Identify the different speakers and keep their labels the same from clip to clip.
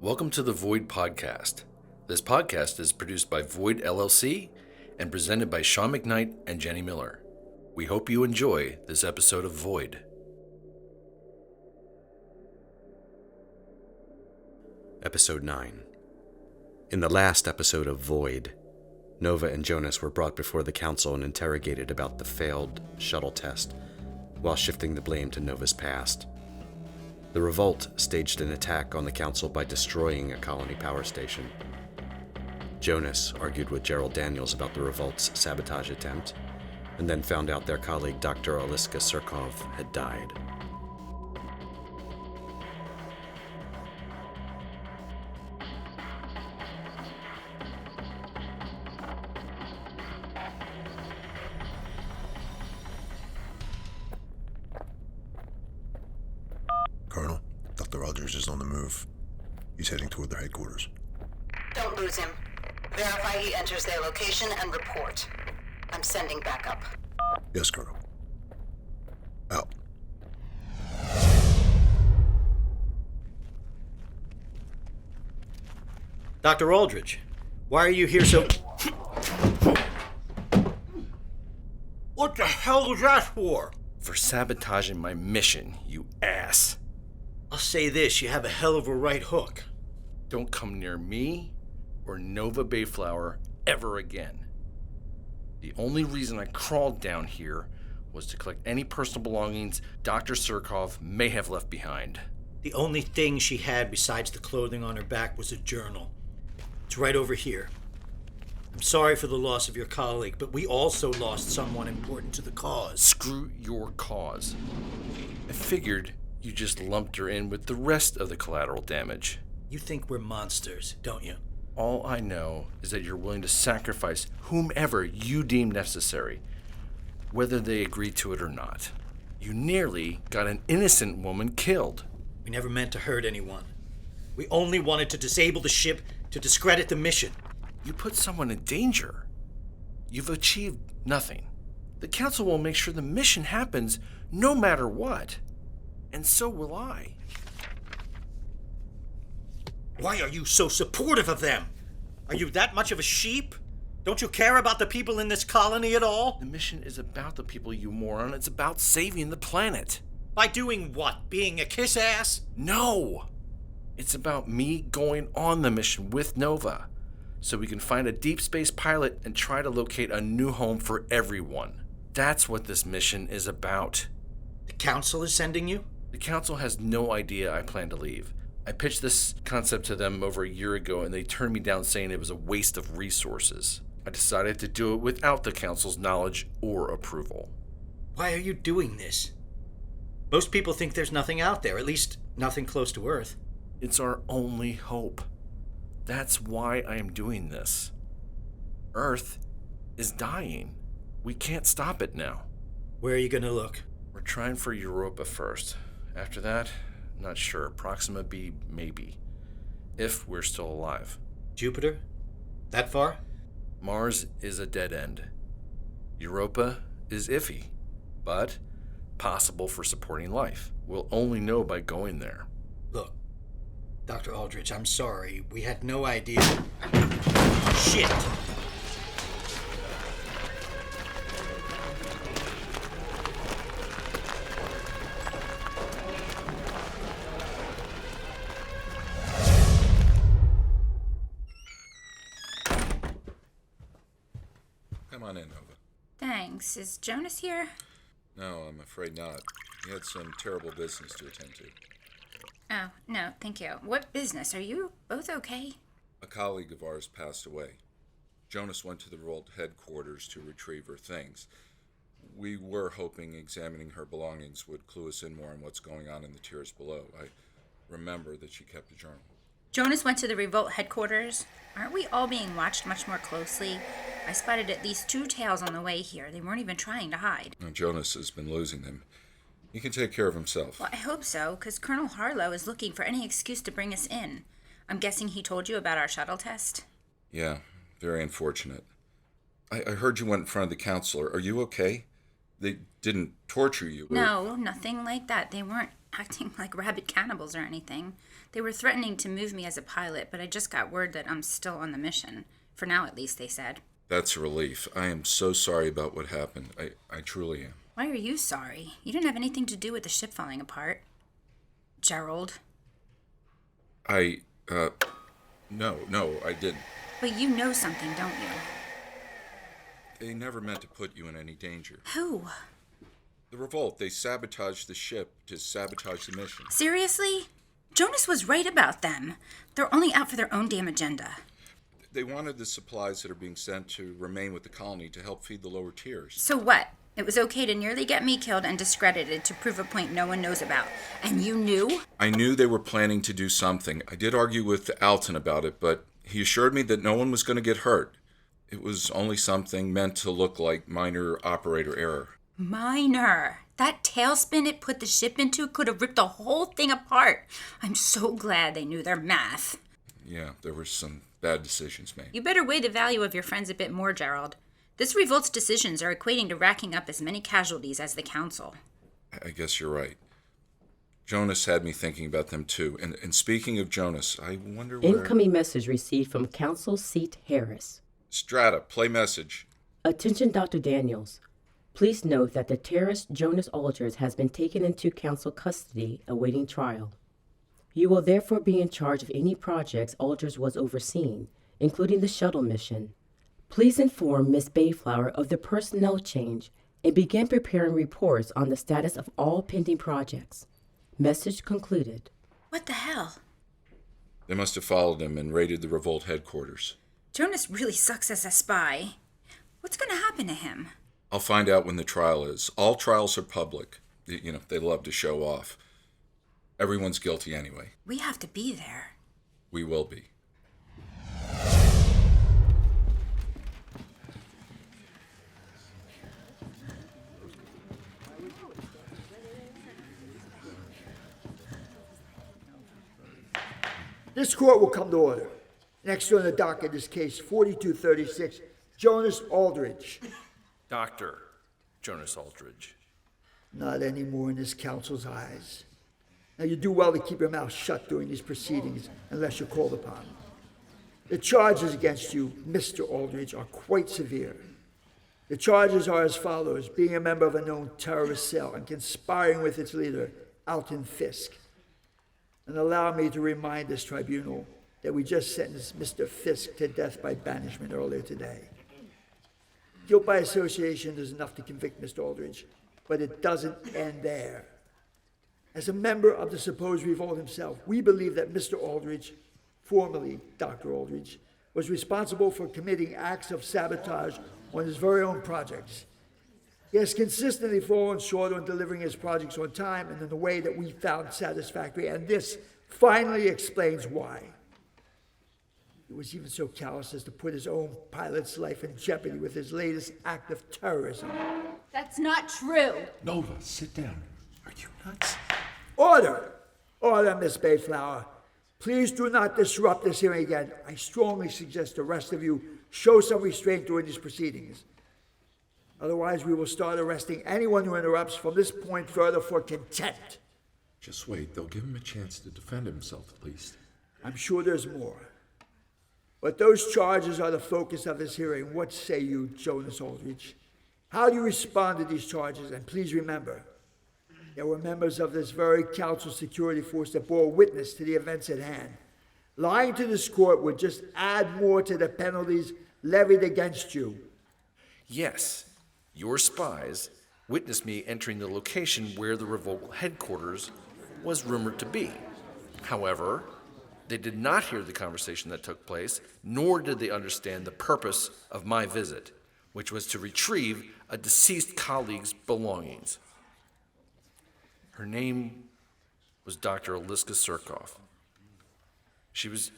Speaker 1: Welcome to the Void Podcast. This podcast is produced by Void LLC and presented by Sean McKnight and Jenny Miller. We hope you enjoy this episode of Void.
Speaker 2: Episode 9. In the last episode of Void, Nova and Jonas were brought before the council and interrogated about the failed shuttle test, while shifting the blame to Nova's past. The revolt staged an attack on the council by destroying a colony power station. Jonas argued with Gerald Daniels about the revolt's sabotage attempt, and then found out their colleague Dr. Oliska Cercov had died.
Speaker 3: Colonel, Dr. Aldridge is on the move. He's heading toward their headquarters.
Speaker 4: Don't lose him. Verify he enters their location and report. I'm sending backup.
Speaker 3: Yes, Colonel. Out.
Speaker 5: Dr. Aldridge, why are you here so... What the hell was that for?
Speaker 1: For sabotaging my mission, you ass.
Speaker 5: I'll say this, you have a hell of a right hook.
Speaker 1: Don't come near me or Nova Bayflower ever again. The only reason I crawled down here was to collect any personal belongings Dr. Cercov may have left behind.
Speaker 5: The only thing she had besides the clothing on her back was a journal. It's right over here. I'm sorry for the loss of your colleague, but we also lost someone important to the cause.
Speaker 1: Screw your cause. I figured you just lumped her in with the rest of the collateral damage.
Speaker 5: You think we're monsters, don't you?
Speaker 1: All I know is that you're willing to sacrifice whomever you deem necessary, whether they agree to it or not. You nearly got an innocent woman killed.
Speaker 5: We never meant to hurt anyone. We only wanted to disable the ship to discredit the mission.
Speaker 1: You put someone in danger. You've achieved nothing. The council will make sure the mission happens no matter what. And so will I.
Speaker 5: Why are you so supportive of them? Are you that much of a sheep? Don't you care about the people in this colony at all?
Speaker 1: The mission is about the people, you moron. It's about saving the planet.
Speaker 5: By doing what? Being a kiss-ass?
Speaker 1: No! It's about me going on the mission with Nova, so we can find a deep space pilot and try to locate a new home for everyone. That's what this mission is about.
Speaker 5: The council is sending you?
Speaker 1: The council has no idea I plan to leave. I pitched this concept to them over a year ago, and they turned me down saying it was a waste of resources. I decided to do it without the council's knowledge or approval.
Speaker 5: Why are you doing this? Most people think there's nothing out there, at least nothing close to Earth.
Speaker 1: It's our only hope. That's why I am doing this. Earth is dying. We can't stop it now.
Speaker 5: Where are you going to look?
Speaker 1: We're trying for Europa first. After that, not sure. Proxima B, maybe. If we're still alive.
Speaker 5: Jupiter? That far?
Speaker 1: Mars is a dead end. Europa is iffy, but possible for supporting life. We'll only know by going there.
Speaker 5: Look, Dr. Aldridge, I'm sorry. We had no idea. Shit!
Speaker 6: Come on in, Nova.
Speaker 7: Thanks. Is Jonas here?
Speaker 6: No, I'm afraid not. He had some terrible business to attend to.
Speaker 7: Oh, no, thank you. What business? Are you both okay?
Speaker 6: A colleague of ours passed away. Jonas went to the revolt headquarters to retrieve her things. We were hoping examining her belongings would clue us in more on what's going on in the tiers below. I remember that she kept a journal.
Speaker 7: Jonas went to the revolt headquarters. Aren't we all being watched much more closely? I spotted at least 2 tails on the way here. They weren't even trying to hide.
Speaker 6: Now, Jonas has been losing them. He can take care of himself.
Speaker 7: Well, I hope so, because Colonel Harlow is looking for any excuse to bring us in. I'm guessing he told you about our shuttle test?
Speaker 6: Yeah, very unfortunate. I heard you went in front of the council. Are you okay? They didn't torture you?
Speaker 7: No, nothing like that. They weren't acting like rabid cannibals or anything. They were threatening to move me as a pilot, but I just got word that I'm still on the mission. For now, at least, they said.
Speaker 6: That's a relief. I am so sorry about what happened. I truly am.
Speaker 7: Why are you sorry? You didn't have anything to do with the ship falling apart. Gerald.
Speaker 6: No, I didn't.
Speaker 7: But you know something, don't you?
Speaker 6: They never meant to put you in any danger.
Speaker 7: Who?
Speaker 6: The revolt, they sabotaged the ship to sabotage the mission.
Speaker 7: Seriously? Jonas was right about them. They're only out for their own damn agenda.
Speaker 6: They wanted the supplies that are being sent to remain with the colony to help feed the lower tiers.
Speaker 7: So what? It was okay to nearly get me killed and discredited to prove a point no one knows about. And you knew?
Speaker 6: I knew they were planning to do something. I did argue with Alton about it, but he assured me that no one was going to get hurt. It was only something meant to look like minor operator error.
Speaker 7: Minor. That tailspin it put the ship into could have ripped the whole thing apart. I'm so glad they knew their math.
Speaker 6: Yeah, there were some bad decisions made.
Speaker 7: You better weigh the value of your friends a bit more, Gerald. This revolt's decisions are equating to racking up as many casualties as the council.
Speaker 6: I guess you're right. Jonas had me thinking about them too. And speaking of Jonas, I wonder where...
Speaker 8: Incoming message received from Council Seat Harris.
Speaker 6: Strata, play message.
Speaker 8: Attention, Dr. Daniels. Please note that the terrorist Jonas Aldridge has been taken into council custody awaiting trial. You will therefore be in charge of any projects Aldridge was overseeing, including the shuttle mission. Please inform Ms. Bayflower of the personnel change and begin preparing reports on the status of all pending projects. Message concluded.
Speaker 7: What the hell?
Speaker 6: They must have followed him and raided the revolt headquarters.
Speaker 7: Jonas really sucks as a spy. What's going to happen to him?
Speaker 6: I'll find out when the trial is. All trials are public. You know, they love to show off. Everyone's guilty anyway.
Speaker 7: We have to be there.
Speaker 6: We will be.
Speaker 9: This court will come to order. Next on the docket is case 4236, Jonas Aldridge.
Speaker 1: Dr. Jonas Aldridge.
Speaker 9: Not anymore in this council's eyes. Now, you do well to keep your mouth shut during these proceedings unless you're called upon. The charges against you, Mr. Aldridge, are quite severe. The charges are as follows: being a member of a known terrorist cell and conspiring with its leader, Alton Fisk. And allow me to remind this tribunal that we just sentenced Mr. Fisk to death by banishment earlier today. Guilt by association is enough to convict Mr. Aldridge, but it doesn't end there. As a member of the supposed revolt himself, we believe that Mr. Aldridge, formerly Dr. Aldridge, was responsible for committing acts of sabotage on his very own projects. He has consistently fallen short on delivering his projects on time and in a way that we found satisfactory, and this finally explains why. He was even so callous as to put his own pilot's life in jeopardy with his latest act of terrorism.
Speaker 10: That's not true.
Speaker 3: Nova, sit down. Are you nuts?
Speaker 9: Order! Order, Miss Bayflower. Please do not disrupt this hearing again. I strongly suggest the rest of you show some restraint during these proceedings. Otherwise, we will start arresting anyone who interrupts from this point further for contempt.
Speaker 3: Just wait. They'll give him a chance to defend himself at least.
Speaker 9: I'm sure there's more. But those charges are the focus of this hearing. What say you, Jonas Aldridge? How do you respond to these charges? And please remember, there were members of this very council security force that bore witness to the events at hand. Lying to this court would just add more to the penalties levied against you.
Speaker 1: Yes, your spies witnessed me entering the location where the revolt headquarters was rumored to be. However, they did not hear the conversation that took place, nor did they understand the purpose of my visit, which was to retrieve a deceased colleague's belongings. Her name was Dr. Oliska Cercov. She was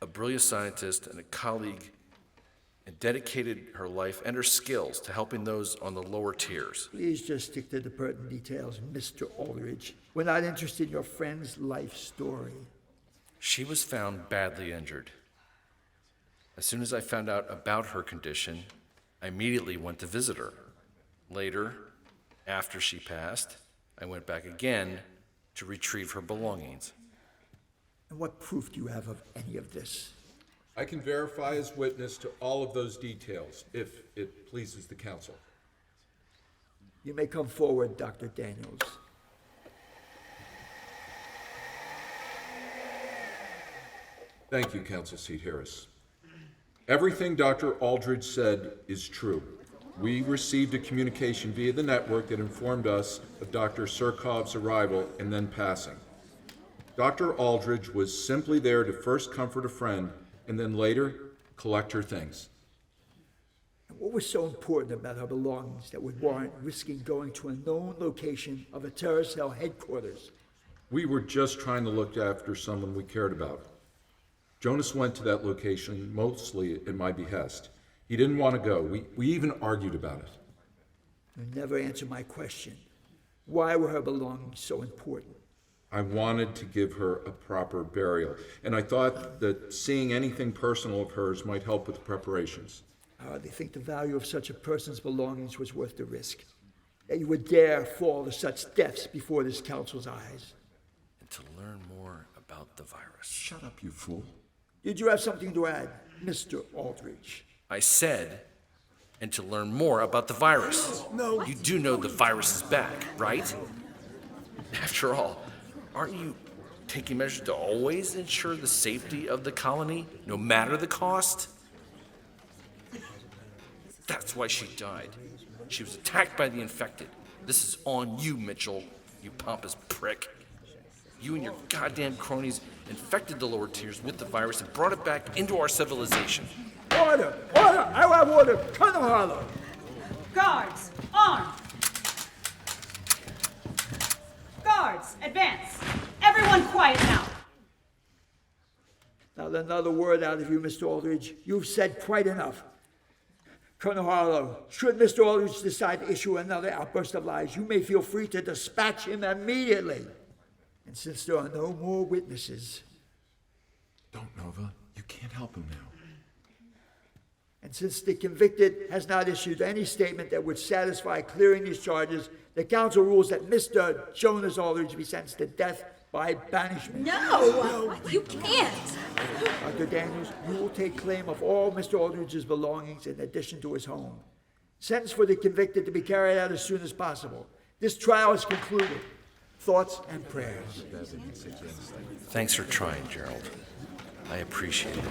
Speaker 1: a brilliant scientist and a colleague, and dedicated her life and her skills to helping those on the lower tiers.
Speaker 9: Please just stick to the pertinent details, Mr. Aldridge. We're not interested in your friend's life story.
Speaker 1: She was found badly injured. As soon as I found out about her condition, I immediately went to visit her. Later, after she passed, I went back again to retrieve her belongings.
Speaker 9: And what proof do you have of any of this?
Speaker 6: I can verify as witness to all of those details, if it pleases the council.
Speaker 9: You may come forward, Dr. Daniels.
Speaker 6: Thank you, Council Seat Harris. Everything Dr. Aldridge said is true. We received a communication via the network that informed us of Dr. Cercov's arrival and then passing. Dr. Aldridge was simply there to first comfort a friend and then later collect her things.
Speaker 9: And what was so important about her belongings that would warrant risking going to a known location of a terrorist cell headquarters?
Speaker 6: We were just trying to look after someone we cared about. Jonas went to that location mostly at my behest. He didn't want to go. We even argued about it.
Speaker 9: You never answered my question. Why were her belongings so important?
Speaker 6: I wanted to give her a proper burial, and I thought that seeing anything personal of hers might help with the preparations.
Speaker 9: I hardly think the value of such a person's belongings was worth the risk. That you would dare fall to such depths before this council's eyes.
Speaker 1: And to learn more about the virus.
Speaker 6: Shut up, you fool.
Speaker 9: Did you have something to add, Mr. Aldridge?
Speaker 1: I said, and to learn more about the virus.
Speaker 3: No.
Speaker 1: You do know the virus is back, right? After all, aren't you taking measures to always ensure the safety of the colony, no matter the cost? That's why she died. She was attacked by the infected. This is on you, Mitchell, you pompous prick. You and your goddamn cronies infected the lower tiers with the virus and brought it back into our civilization.
Speaker 9: Order! Order! I will have order! Colonel Harlow!
Speaker 11: Guards, armed! Guards, advance! Everyone quiet now!
Speaker 9: Not another word out of you, Mr. Aldridge. You've said quite enough. Colonel Harlow, should Mr. Aldridge decide to issue another outburst of lies, you may feel free to dispatch him immediately. And since there are no more witnesses...
Speaker 6: Don't, Nova. You can't help him now.
Speaker 9: And since the convicted has not issued any statement that would satisfy clearing these charges, the council rules that Mr. Jonas Aldridge be sentenced to death by banishment.
Speaker 7: No, you can't.
Speaker 9: Dr. Daniels, you will take claim of all Mr. Aldridge's belongings in addition to his home. Sentence for the convicted to be carried out as soon as possible. This trial is concluded. Thoughts and prayers.
Speaker 1: Thanks for trying, Gerald. I appreciate it.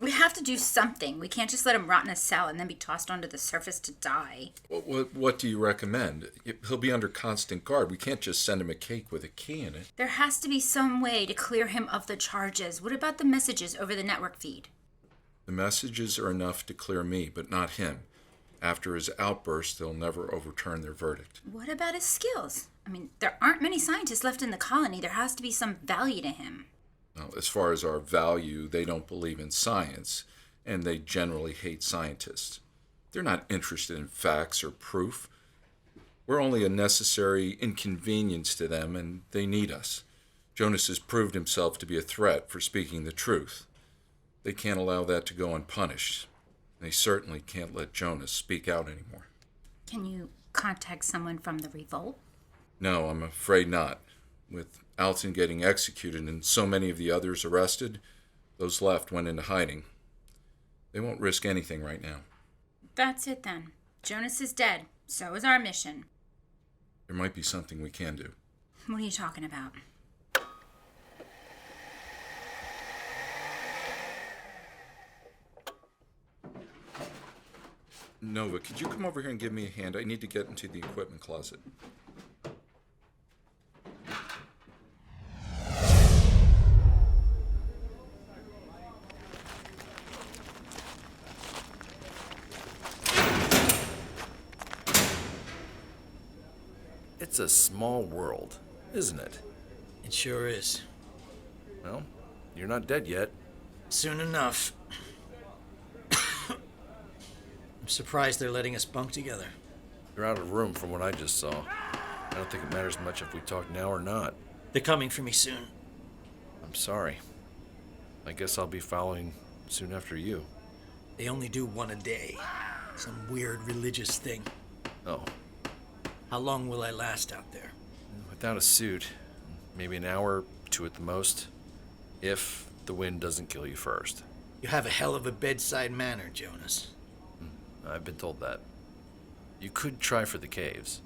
Speaker 7: We have to do something. We can't just let him rot in a cell and then be tossed onto the surface to die.
Speaker 6: What do you recommend? He'll be under constant guard. We can't just send him a cake with a key in it.
Speaker 7: There has to be some way to clear him of the charges. What about the messages over the network feed?
Speaker 6: The messages are enough to clear me, but not him. After his outburst, they'll never overturn their verdict.
Speaker 7: What about his skills? I mean, there aren't many scientists left in the colony. There has to be some value to him.
Speaker 6: Well, as far as our value, they don't believe in science, and they generally hate scientists. They're not interested in facts or proof. We're only a necessary inconvenience to them, and they need us. Jonas has proved himself to be a threat for speaking the truth. They can't allow that to go unpunished. They certainly can't let Jonas speak out anymore.
Speaker 7: Can you contact someone from the revolt?
Speaker 6: No, I'm afraid not. With Alton getting executed and so many of the others arrested, those left went into hiding. They won't risk anything right now.
Speaker 7: That's it then. Jonas is dead. So is our mission.
Speaker 6: There might be something we can do.
Speaker 7: What are you talking about?
Speaker 6: Nova, could you come over here and give me a hand? I need to get into the equipment closet.
Speaker 1: It's a small world, isn't it?
Speaker 5: It sure is.
Speaker 1: Well, you're not dead yet.
Speaker 5: Soon enough. I'm surprised they're letting us bunk together.
Speaker 1: You're out of room from what I just saw. I don't think it matters much if we talk now or not.
Speaker 5: They're coming for me soon.
Speaker 1: I'm sorry. I guess I'll be following soon after you.
Speaker 5: They only do one a day. Some weird religious thing.
Speaker 1: Oh,
Speaker 5: How long will I last out there?
Speaker 1: without a suit, maybe an hour, 2 at the most, if the wind doesn't kill you first.
Speaker 5: You have a hell of a bedside manner, Jonas.
Speaker 1: I've been told that. You could try for the caves.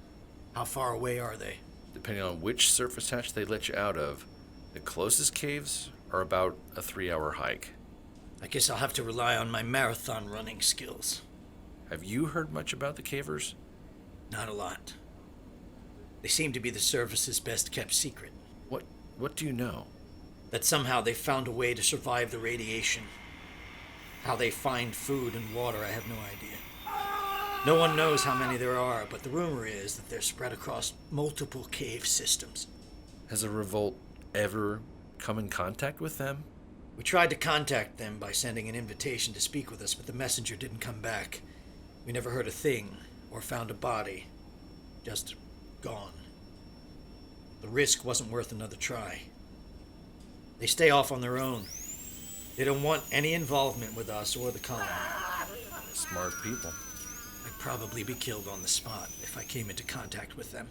Speaker 5: How far away are they?
Speaker 1: Depending on which surface hatch they let you out of, the closest caves are about a 3-hour hike.
Speaker 5: I guess I'll have to rely on my marathon running skills.
Speaker 1: Have you heard much about the cavers?
Speaker 5: Not a lot. They seem to be the service's best kept secret.
Speaker 1: What do you know?
Speaker 5: That somehow they found a way to survive the radiation. How they find food and water, I have no idea. No one knows how many there are, but the rumor is that they're spread across multiple cave systems.
Speaker 1: Has a revolt ever come in contact with them?
Speaker 5: We tried to contact them by sending an invitation to speak with us, but the messenger didn't come back. We never heard a thing or found a body. Just gone. The risk wasn't worth another try. They stay off on their own. They don't want any involvement with us or the colony.
Speaker 1: Smart people.
Speaker 5: I'd probably be killed on the spot if I came into contact with them.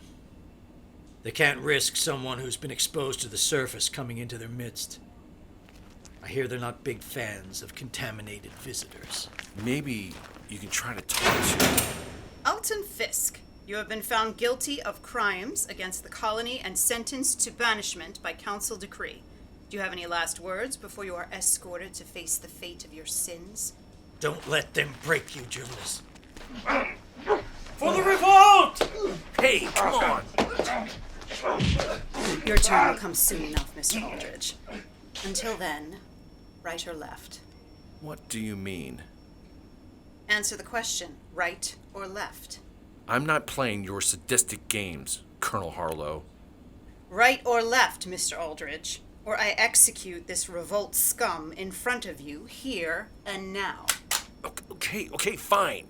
Speaker 5: They can't risk someone who's been exposed to the surface coming into their midst. I hear they're not big fans of contaminated visitors.
Speaker 1: Maybe you can try to talk to them.
Speaker 12: Alton Fisk, you have been found guilty of crimes against the colony and sentenced to banishment by council decree. Do you have any last words before you are escorted to face the fate of your sins?
Speaker 5: Don't let them break you, Jonas. For the revolt!
Speaker 1: Hey, come on!
Speaker 12: Your turn will come soon enough, Mr. Aldridge. Until then, right or left?
Speaker 1: What do you mean?
Speaker 12: Answer the question, right or left?
Speaker 1: I'm not playing your sadistic games, Colonel Harlow.
Speaker 12: Right or left, Mr. Aldridge, or I execute this revolt scum in front of you, here and now.
Speaker 1: Okay, fine.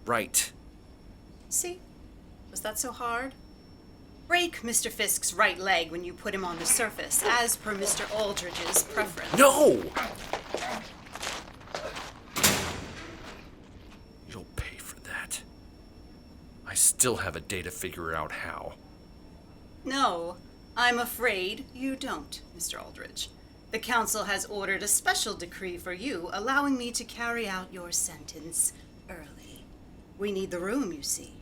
Speaker 1: Right.
Speaker 12: See? Was that so hard? Break Mr. Fisk's right leg when you put him on the surface, as per Mr. Aldridge's preference.
Speaker 1: No! You'll pay for that. I still have a day to figure out how.
Speaker 12: No, I'm afraid you don't, Mr. Aldridge. The council has ordered a special decree for you, allowing me to carry out your sentence early. We need the room, you see.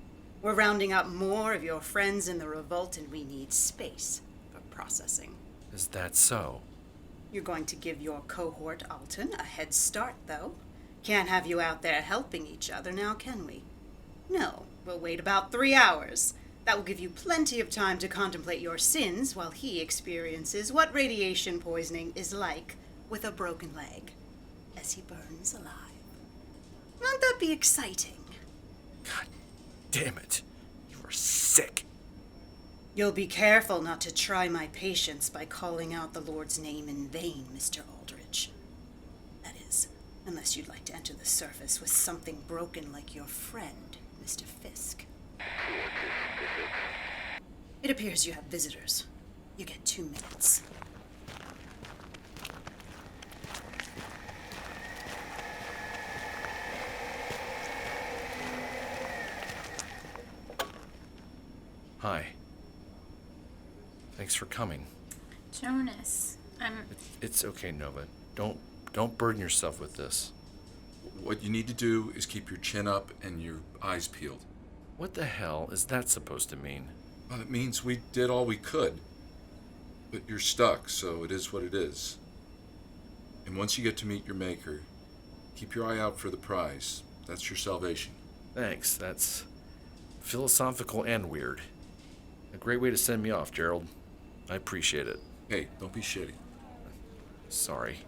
Speaker 12: We're rounding up more of your friends in the revolt, and we need space for processing.
Speaker 1: Is that so?
Speaker 12: You're going to give your cohort, Alton, a head start, though. Can't have you out there helping each other now, can we? No, we'll wait about 3 hours. That will give you plenty of time to contemplate your sins while he experiences what radiation poisoning is like with a broken leg as he burns alive. Won't that be exciting?
Speaker 1: God damn it. You are sick.
Speaker 12: You'll be careful not to try my patience by calling out the Lord's name in vain, Mr. Aldridge. That is, unless you'd like to enter the surface with something broken like your friend, Mr. Fisk. It appears you have visitors. You get 2 minutes.
Speaker 1: Hi. Thanks for coming.
Speaker 7: Jonas,
Speaker 1: It's okay, Nova. Don't burden yourself with this.
Speaker 6: What you need to do is keep your chin up and your eyes peeled.
Speaker 1: What the hell is that supposed to mean?
Speaker 6: Well, it means we did all we could. But you're stuck, so it is what it is. And once you get to meet your maker, keep your eye out for the prize. That's your salvation.
Speaker 1: Thanks. That's philosophical and weird. A great way to send me off, Gerald. I appreciate it.
Speaker 6: Hey, don't be shitty.
Speaker 1: Sorry.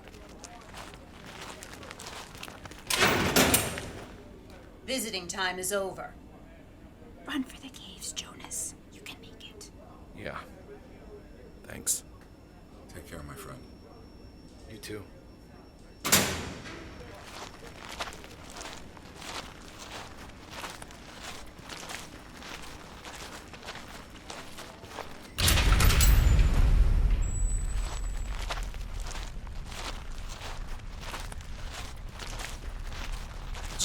Speaker 12: Visiting time is over.
Speaker 7: run for the caves, Jonas. You can make it.
Speaker 1: Yeah. Thanks.
Speaker 6: Take care, my friend.
Speaker 5: You too.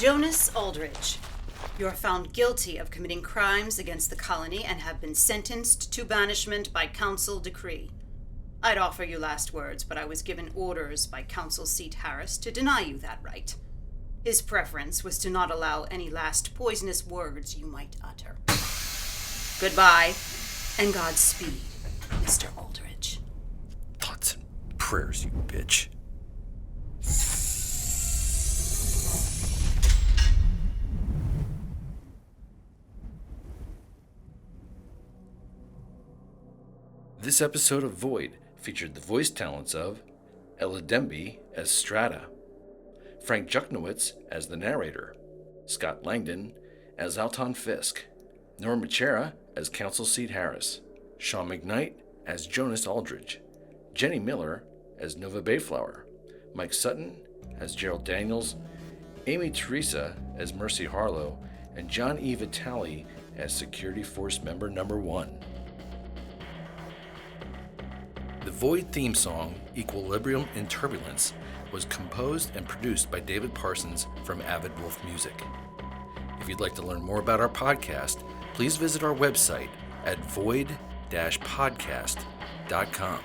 Speaker 12: Jonas Aldridge, you are found guilty of committing crimes against the colony and have been sentenced to banishment by council decree. I'd offer you last words, but I was given orders by Council Seat Harris to deny you that right. His preference was to not allow any last poisonous words you might utter. Goodbye, and Godspeed, Mr. Aldridge.
Speaker 1: Thoughts and prayers, you bitch. This episode of Void featured the voice talents of Ella Demby as Strata, Frank Juchnowitz as the narrator, Scott Langdon as Alton Fisk, Norm Machera as Council Seat Harris, Sean McKnight as Jonas Aldridge, Jenny Miller as Nova Bayflower, Mike Sutton as Gerald Daniels, Amy Teresa as Mercy Harlow, and John E. Vitale as Security Force Member Number 1. The Void theme song, Equilibrium in Turbulence, was composed and produced by David Parsons from Avid Wolf Music. If you'd like to learn more about our podcast, please visit our website at void-podcast.com.